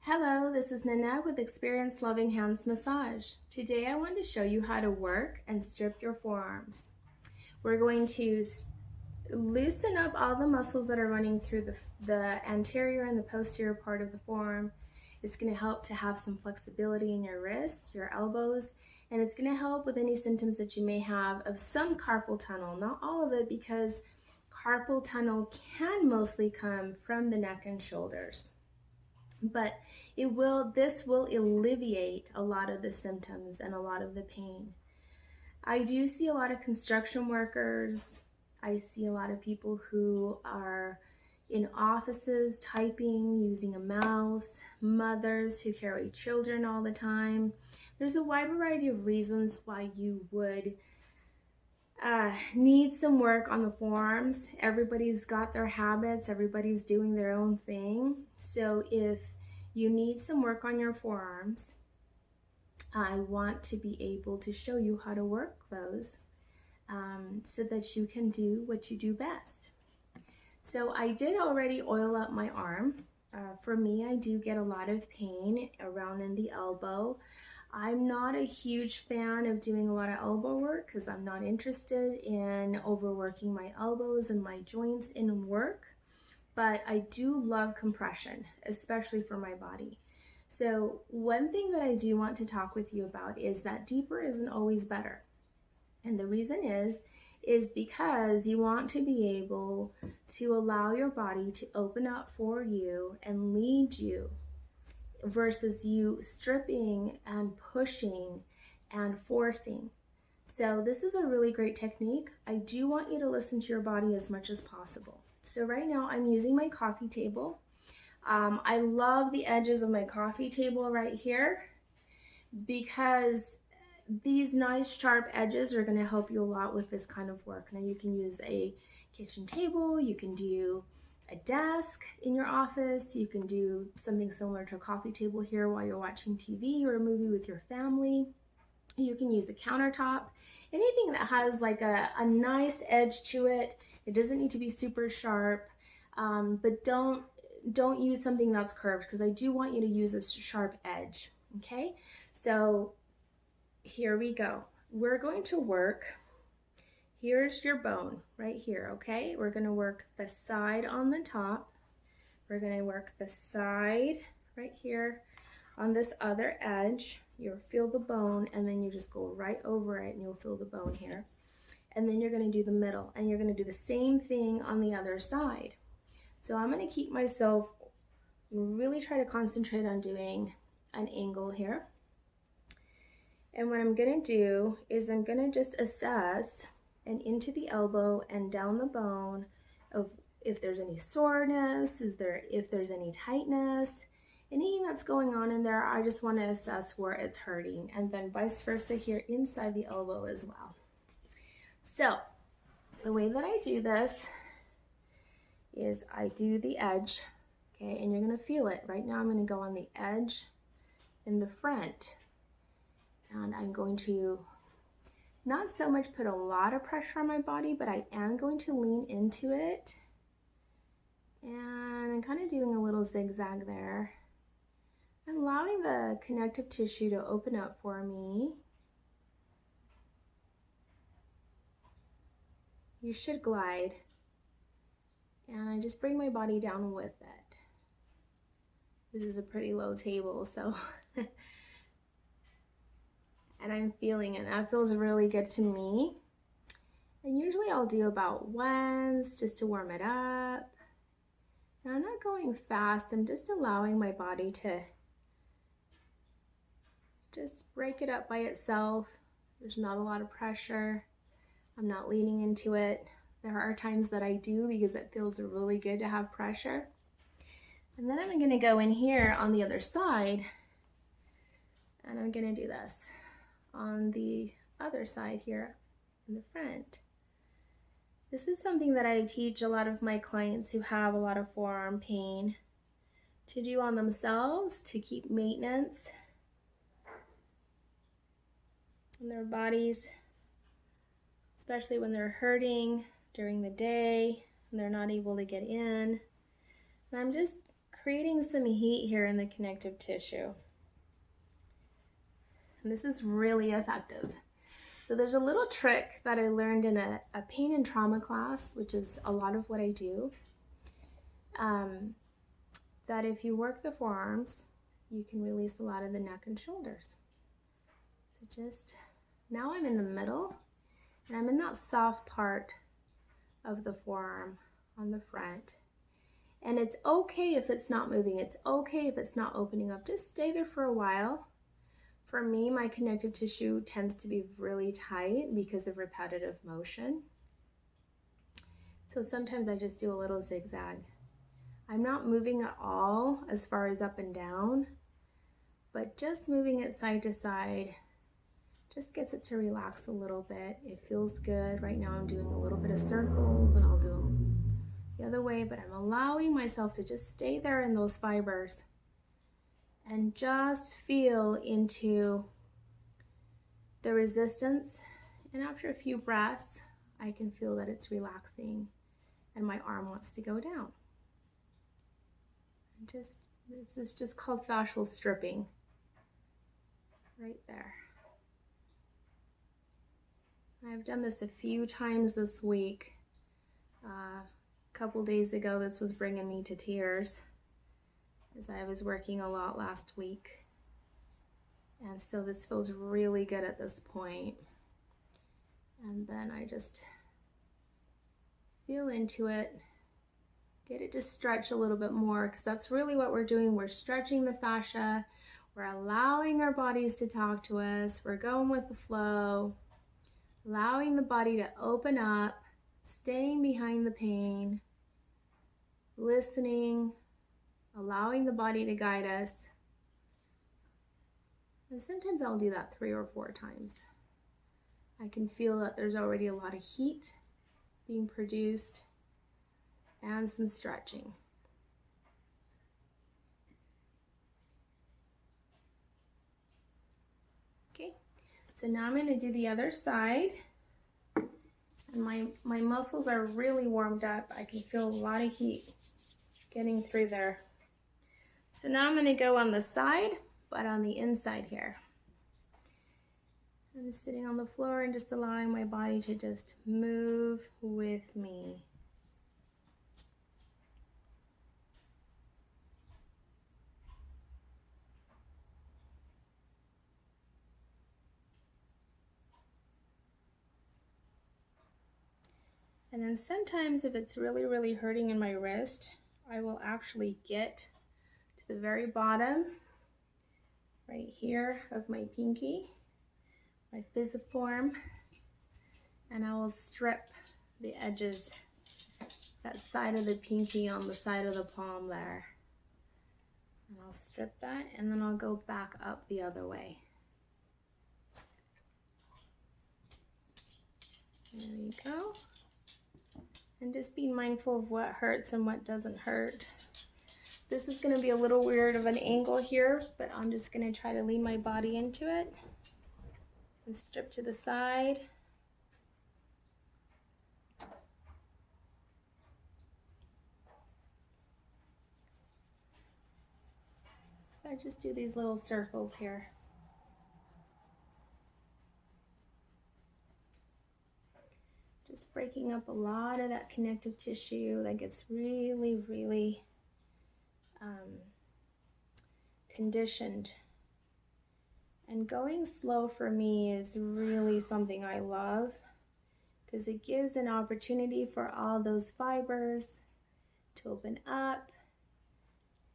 Hello, this is Nana with Experience Loving Hands Massage. Today I want to show you how to work and strip your forearms. We're going to loosen up all the muscles that are running through the anterior and the posterior part of the forearm. It's going to help to have some flexibility in your wrist, your elbows, and it's going to help with any symptoms that you may have of some carpal tunnel. Not all of it, because carpal tunnel can mostly come from the neck and shoulders. But this will alleviate a lot of the symptoms and a lot of the pain. I do see a lot of construction workers. I see a lot of people who are in offices typing, using a mouse, mothers who carry children all the time. There's a wide variety of reasons why you would need some work on the forearms. Everybody's got their habits, everybody's doing their own thing. So if you need some work on your forearms, I want to be able to show you how to work those so that you can do what you do best. So I did already oil up my arm. For me, I do get a lot of pain around in the elbow. I'm not a huge fan of doing a lot of elbow work because I'm not interested in overworking my elbows and my joints in work, but I do love compression, especially for my body. So one thing that I do want to talk with you about is that deeper isn't always better. And the reason is because you want to be able to allow your body to open up for you and lead you, versus you stripping and pushing and forcing. So this is a really great technique. I do want you to listen to your body as much as possible. So right now I'm using my coffee table. I love the edges of my coffee table right here because these nice sharp edges are going to help you a lot with this kind of work. Now you can use a kitchen table, you can do a desk in your office, you can do something similar to a coffee table here while you're watching TV or a movie with your family. You can use a countertop, anything that has like a nice edge to it. It doesn't need to be super sharp, but don't use something that's curved, because I do want you to use a sharp edge. Okay, so here we go. We're going to work. Here's your bone right here, okay? We're gonna work the side on the top. We're gonna work the side right here on this other edge. You'll feel the bone, and then you just go right over it and you'll feel the bone here. And then you're gonna do the middle, and you're gonna do the same thing on the other side. So I'm gonna keep myself, really try to concentrate on doing an angle here. And what I'm gonna do is I'm gonna just assess and into the elbow and down the bone of if there's any soreness, if there's any tightness, anything that's going on in there. I just want to assess where it's hurting, and then vice versa here inside the elbow as well. So the way that I do this is I do the edge, okay, and you're gonna feel it. Right now I'm gonna go on the edge in the front, and I'm going to not so much put a lot of pressure on my body, but I am going to lean into it. And I'm kind of doing a little zigzag there. I'm allowing the connective tissue to open up for me. You should glide. And I just bring my body down with it. This is a pretty low table, so and I'm feeling it. That feels really good to me. And usually I'll do about once just to warm it up. And I'm not going fast. I'm just allowing my body to just break it up by itself. There's not a lot of pressure. I'm not leaning into it. There are times that I do because it feels really good to have pressure. And then I'm gonna go in here on the other side, and I'm gonna do this on the other side here in the front. This is something that I teach a lot of my clients who have a lot of forearm pain to do on themselves to keep maintenance in their bodies, especially when they're hurting during the day and they're not able to get in. And I'm just creating some heat here in the connective tissue. And this is really effective. So there's a little trick that I learned in a pain and trauma class, which is a lot of what I do, that if you work the forearms, you can release a lot of the neck and shoulders. So just, now I'm in the middle, and I'm in that soft part of the forearm on the front. And it's okay if it's not moving. It's okay if it's not opening up. Just stay there for a while. For me, my connective tissue tends to be really tight because of repetitive motion. So sometimes I just do a little zigzag. I'm not moving at all as far as up and down, but just moving it side to side just gets it to relax a little bit. It feels good. Right now I'm doing a little bit of circles, and I'll do them the other way, but I'm allowing myself to just stay there in those fibers and just feel into the resistance. And after a few breaths, I can feel that it's relaxing and my arm wants to go down. This is just called fascial stripping, right there. I've done this a few times this week. A couple days ago, this was bringing me to tears, as I was working a lot last week. And so this feels really good at this point. And then I just feel into it, get it to stretch a little bit more, because that's really what we're doing. We're stretching the fascia. We're allowing our bodies to talk to us. We're going with the flow, allowing the body to open up, staying behind the pain, listening, allowing the body to guide us. And sometimes I'll do that 3 or 4 times. I can feel that there's already a lot of heat being produced and some stretching. Okay, so now I'm going to do the other side. And my muscles are really warmed up. I can feel a lot of heat getting through there. So now I'm going to go on the side, but on the inside here. I'm sitting on the floor and just allowing my body to just move with me. And then sometimes if it's really, really hurting in my wrist, I will actually get to the very bottom, right here of my pinky, my pisiform, and I will strip the edges, that side of the pinky on the side of the palm there. And I'll strip that, and then I'll go back up the other way. There you go. And just be mindful of what hurts and what doesn't hurt. This is going to be a little weird of an angle here, but I'm just going to try to lean my body into it and strip to the side. So I just do these little circles here. Just breaking up a lot of that connective tissue that gets really, really conditioned. And going slow for me is really something I love, because it gives an opportunity for all those fibers to open up,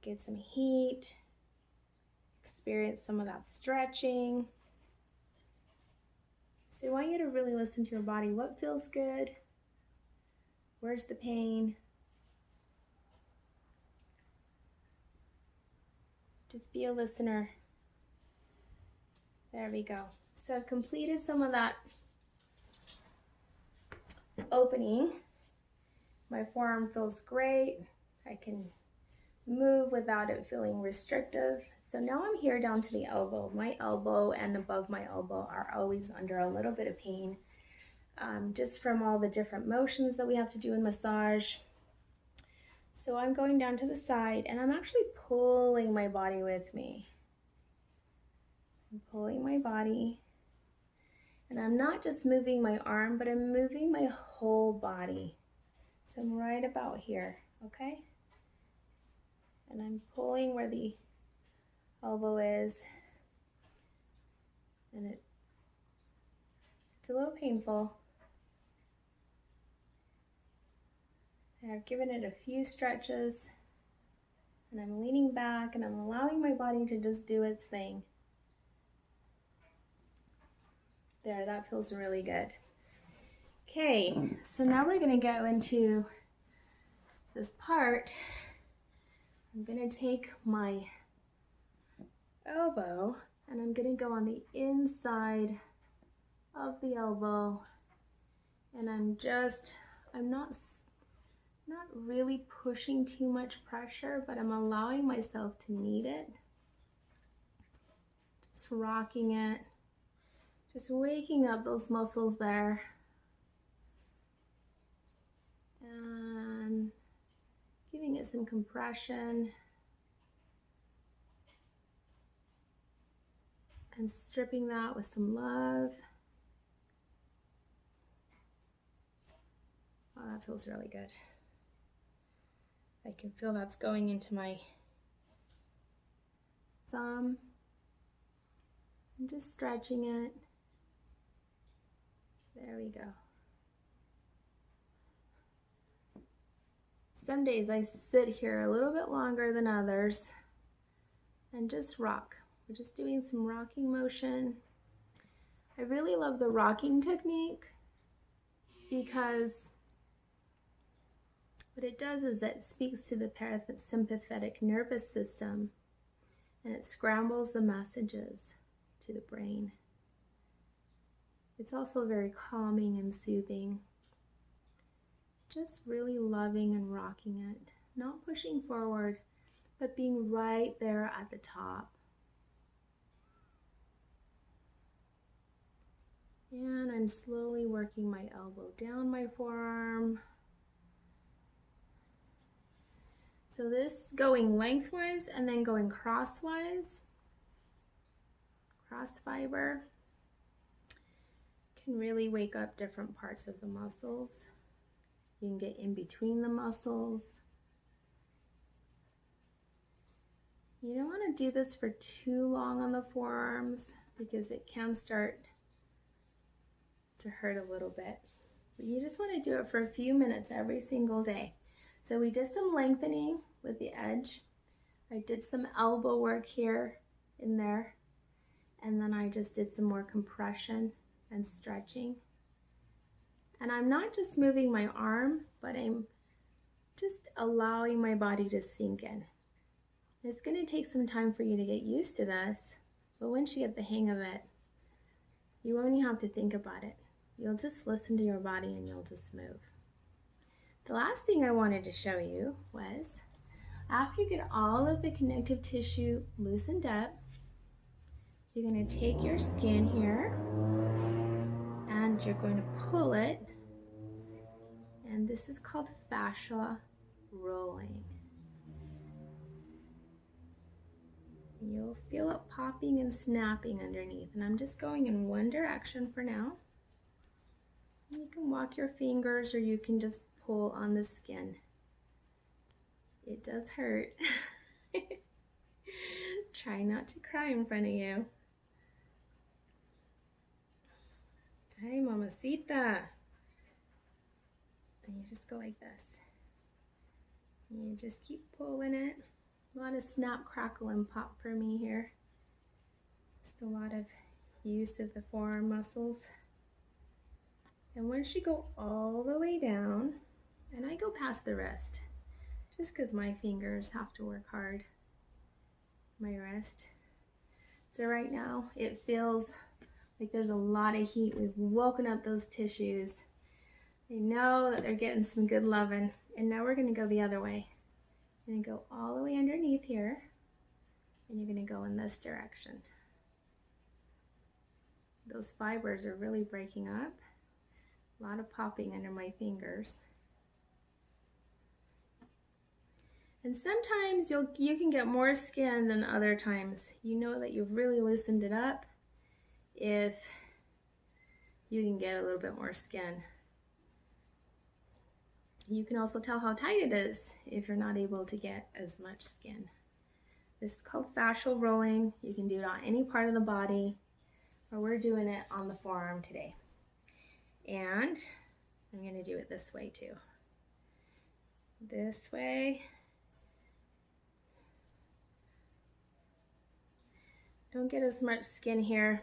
get some heat, experience some of that stretching. So I want you to really listen to your body. What feels good? Where's the pain? Just be a listener. There we go. So I've completed some of that opening. My forearm feels great. I can move without it feeling restrictive. So now I'm here down to the elbow. My elbow and above my elbow are always under a little bit of pain, just from all the different motions that we have to do in massage. So I'm going down to the side and I'm actually pulling my body with me. I'm pulling my body. And I'm not just moving my arm, but I'm moving my whole body. So I'm right about here, okay? And I'm pulling where the elbow is. And it's a little painful. And I've given it a few stretches. And I'm leaning back and I'm allowing my body to just do its thing. There, that feels really good. Okay, so now we're gonna go into this part. I'm gonna take my elbow and I'm gonna go on the inside of the elbow, and I'm not really pushing too much pressure, but I'm allowing myself to knead it. Just rocking it, just waking up those muscles there. And giving it some compression. And stripping that with some love. Oh, that feels really good. I can feel that's going into my thumb. I'm just stretching it. There we go. Some days I sit here a little bit longer than others and just rock. We're just doing some rocking motion. I really love the rocking technique because what it does is it speaks to the parasympathetic nervous system and it scrambles the messages to the brain. It's also very calming and soothing. Just really loving and rocking it, not pushing forward, but being right there at the top. And I'm slowly working my elbow down my forearm. So this going lengthwise and then going crosswise, cross fiber, can really wake up different parts of the muscles. You can get in between the muscles. You don't want to do this for too long on the forearms because it can start to hurt a little bit. But you just want to do it for a few minutes every single day. So we did some lengthening with the edge. I did some elbow work here in there. And then I just did some more compression and stretching. And I'm not just moving my arm, but I'm just allowing my body to sink in. It's going to take some time for you to get used to this, but once you get the hang of it, you won't even have to think about it. You'll just listen to your body and you'll just move. The last thing I wanted to show you was, after you get all of the connective tissue loosened up, you're going to take your skin here and you're going to pull it, and this is called fascia rolling. You'll feel it popping and snapping underneath, and I'm just going in one direction for now. You can walk your fingers or you can just pull on the skin. It does hurt. Try not to cry in front of you. Hey, mamacita. And you just go like this. And you just keep pulling it. A lot of snap, crackle, and pop for me here. Just a lot of use of the forearm muscles. And once you go all the way down, and I go past the wrist, just because my fingers have to work hard, my wrist. So right now, it feels like there's a lot of heat. We've woken up those tissues. They know that they're getting some good loving. And now we're gonna go the other way. You're gonna go all the way underneath here, and you're gonna go in this direction. Those fibers are really breaking up. A lot of popping under my fingers. And sometimes you can get more skin than other times. You know that you've really loosened it up if you can get a little bit more skin. You can also tell how tight it is if you're not able to get as much skin. This is called fascial rolling. You can do it on any part of the body, but we're doing it on the forearm today. And I'm going to do it this way too. This way. Don't get as much skin here,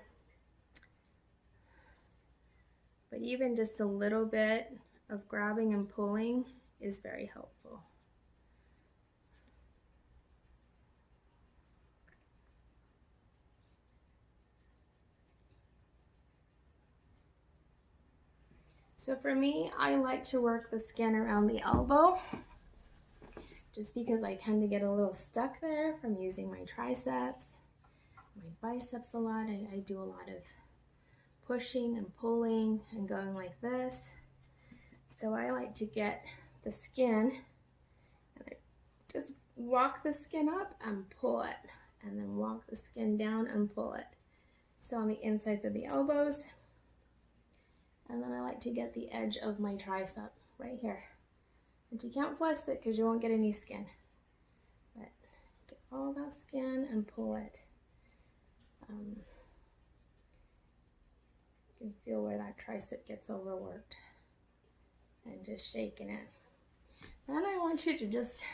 but even just a little bit of grabbing and pulling is very helpful. So for me, I like to work the skin around the elbow just because I tend to get a little stuck there from using my triceps, my biceps a lot. I do a lot of pushing and pulling and going like this. So I like to get the skin and I just walk the skin up and pull it, and then walk the skin down and pull it. So on the insides of the elbows, and then I like to get the edge of my tricep right here. But you can't flex it because you won't get any skin. But get all that skin and pull it. You can feel where that tricep gets overworked. And just shaking it. Then I want you to just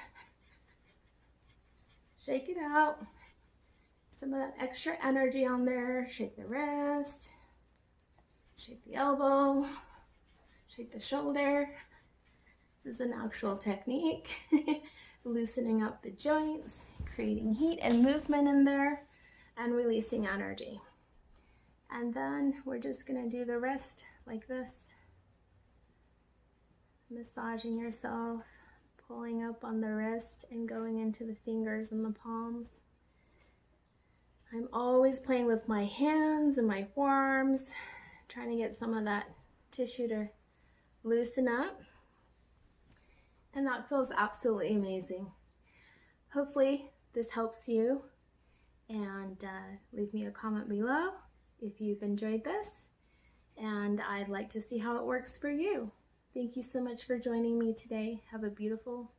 shake it out. Some of that extra energy on there. Shake the wrist. Shake the elbow. Shake the shoulder. This is an actual technique. Loosening up the joints, creating heat and movement in there, and releasing energy. And then we're just gonna do the rest like this. Massaging yourself, pulling up on the wrist and going into the fingers and the palms. I'm always playing with my hands and my forearms, trying to get some of that tissue to loosen up. And that feels absolutely amazing. Hopefully this helps you, and leave me a comment below if you've enjoyed this, and I'd like to see how it works for you. Thank you so much for joining me today. Have a beautiful,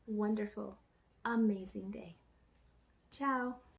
wonderful, amazing day. Ciao.